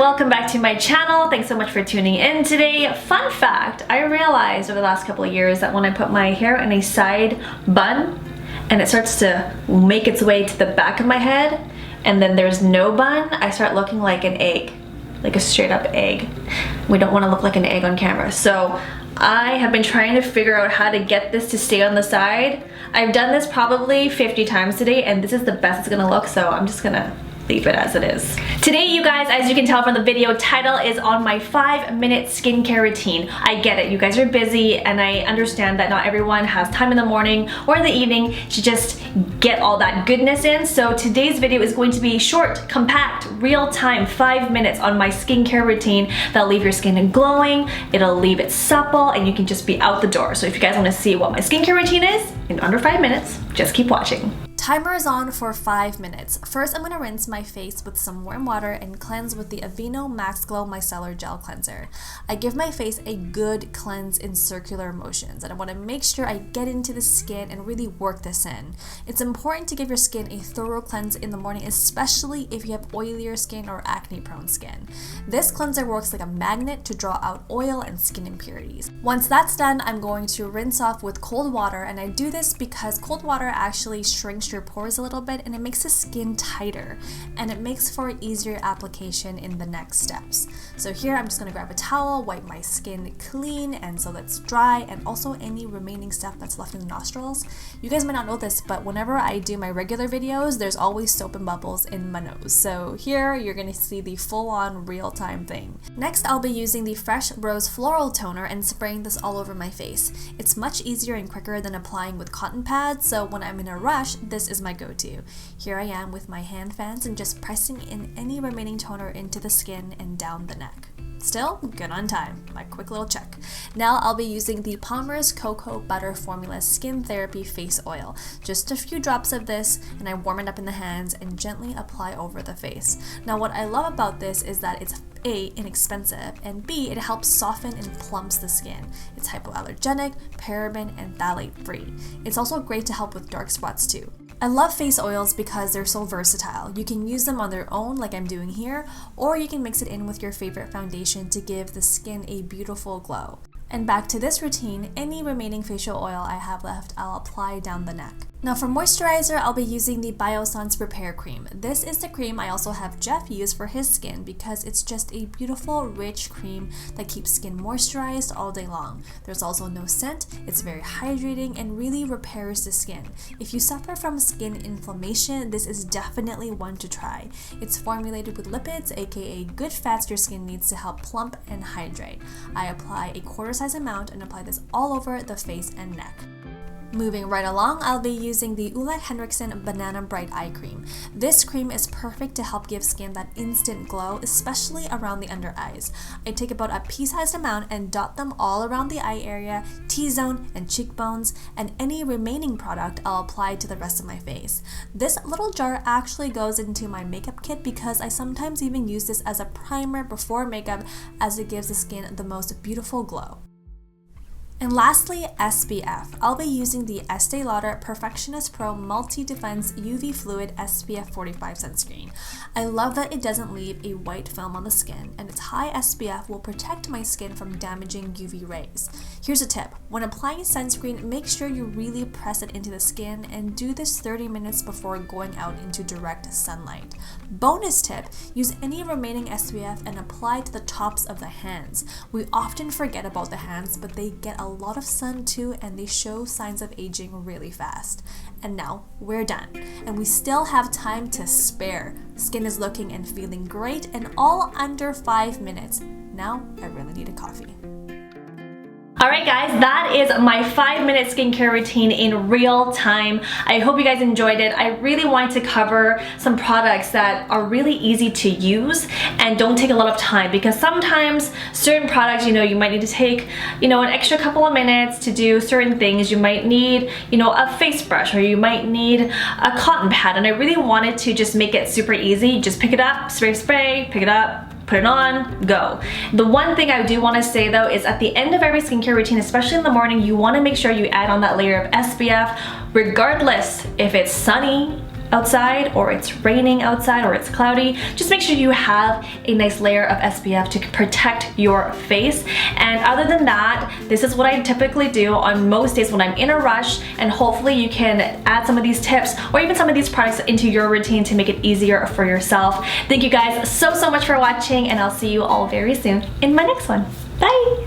welcome back to my channel. Thanks so much for tuning in today. Fun fact, I realized over the last couple of years that when I put my hair in a side bun and it starts to make its way to the back of my head and then there's no bun, I start looking like an egg, like a straight up egg. We don't want to look like an egg on camera. So I have been trying to figure out how to get this to stay on the side. I've done this probably 50 times today and this is the best it's gonna look, so I'm just gonna leave it as it is. Today, you guys, as you can tell from the video title, is on my 5-minute skincare routine. I get it, you guys are busy and I understand that not everyone has time in the morning or in the evening to just get all that goodness in. So today's video is going to be short, compact, real-time 5 minutes on my skincare routine that'll leave your skin glowing, it'll leave it supple, and you can just be out the door. So if you guys want to see what my skincare routine is in under 5 minutes, just keep watching. Timer is on for 5 minutes. First, I'm going to rinse my face with some warm water and cleanse with the Aveeno Maxglow Micellar Gel Cleanser. I give my face a good cleanse in circular motions, and I want to make sure I get into the skin and really work this in. It's important to give your skin a thorough cleanse in the morning, especially if you have oilier skin or acne-prone skin. This cleanser works like a magnet to draw out oil and skin impurities. Once that's done, I'm going to rinse off with cold water, and I do this because cold water actually shrinks your pores a little bit and it makes the skin tighter and it makes for easier application in the next steps. So here I'm just going to grab a towel, wipe my skin clean and so that's dry, and also any remaining stuff that's left in the nostrils. You guys might not know this, but whenever I do my regular videos, there's always soap and bubbles in my nose. So here you're going to see the full-on real-time thing. Next, I'll be using the Fresh Rose Floral Toner and spraying this all over my face. It's much easier and quicker than applying with cotton pads, so when I'm in a rush, this is my go-to. Here I am with my hand fans and just pressing in any remaining toner into the skin and down the neck. Still good on time, my quick little check. Now I'll be using the Palmer's Cocoa Butter Formula Skin Therapy Face Oil. Just a few drops of this and I warm it up in the hands and gently apply over the face. Now what I love about this is that it's A, inexpensive, and B, it helps soften and plumps the skin. It's hypoallergenic, paraben, and phthalate free. It's also great to help with dark spots too. I love face oils because they're so versatile. You can use them on their own like I'm doing here, or you can mix it in with your favorite foundation to give the skin a beautiful glow. And back to this routine, any remaining facial oil I have left, I'll apply down the neck. Now for moisturizer, I'll be using the Biossance Repair Cream. This is the cream I also have Jeff use for his skin because it's just a beautiful, rich cream that keeps skin moisturized all day long. There's also no scent, it's very hydrating and really repairs the skin. If you suffer from skin inflammation, this is definitely one to try. It's formulated with lipids, aka good fats your skin needs to help plump and hydrate. I apply a quarter size amount and apply this all over the face and neck. Moving right along, I'll be using the Henriksen Banana Bright Eye Cream. This cream is perfect to help give skin that instant glow, especially around the under eyes. I take about a pea-sized amount and dot them all around the eye area, T-zone, and cheekbones, and any remaining product I'll apply to the rest of my face. This little jar actually goes into my makeup kit because I sometimes even use this as a primer before makeup as it gives the skin the most beautiful glow. And lastly, SPF. I'll be using the Estee Lauder Perfectionist Pro Multi-Defense UV Fluid SPF 45 sunscreen. I love that it doesn't leave a white film on the skin, and its high SPF will protect my skin from damaging UV rays. Here's a tip. When applying sunscreen, make sure you really press it into the skin and do this 30 minutes before going out into direct sunlight. Bonus tip, use any remaining SPF and apply to the tops of the hands. We often forget about the hands, but they get a lot of sun too, and they show signs of aging really fast. And now we're done, and we still have time to spare. Skin is looking and feeling great, and all under 5 minutes. Now I really need a coffee. Alright guys, that is my 5-minute skincare routine in real time. I hope you guys enjoyed it. I really wanted to cover some products that are really easy to use and don't take a lot of time, because sometimes certain products, you might need to take, an extra couple of minutes to do certain things. You might need, a face brush, or you might need a cotton pad, and I really wanted to just make it super easy. Just pick it up, spray, pick it up, put it on, go. The one thing I do want to say though is at the end of every skincare routine, especially in the morning, you want to make sure you add on that layer of SPF, regardless if it's sunny outside, or it's raining outside, or it's cloudy, just make sure you have a nice layer of SPF to protect your face. And other than that, this is what I typically do on most days when I'm in a rush, and hopefully you can add some of these tips or even some of these products into your routine to make it easier for yourself. Thank you guys so much for watching, and I'll see you all very soon in my next one. Bye!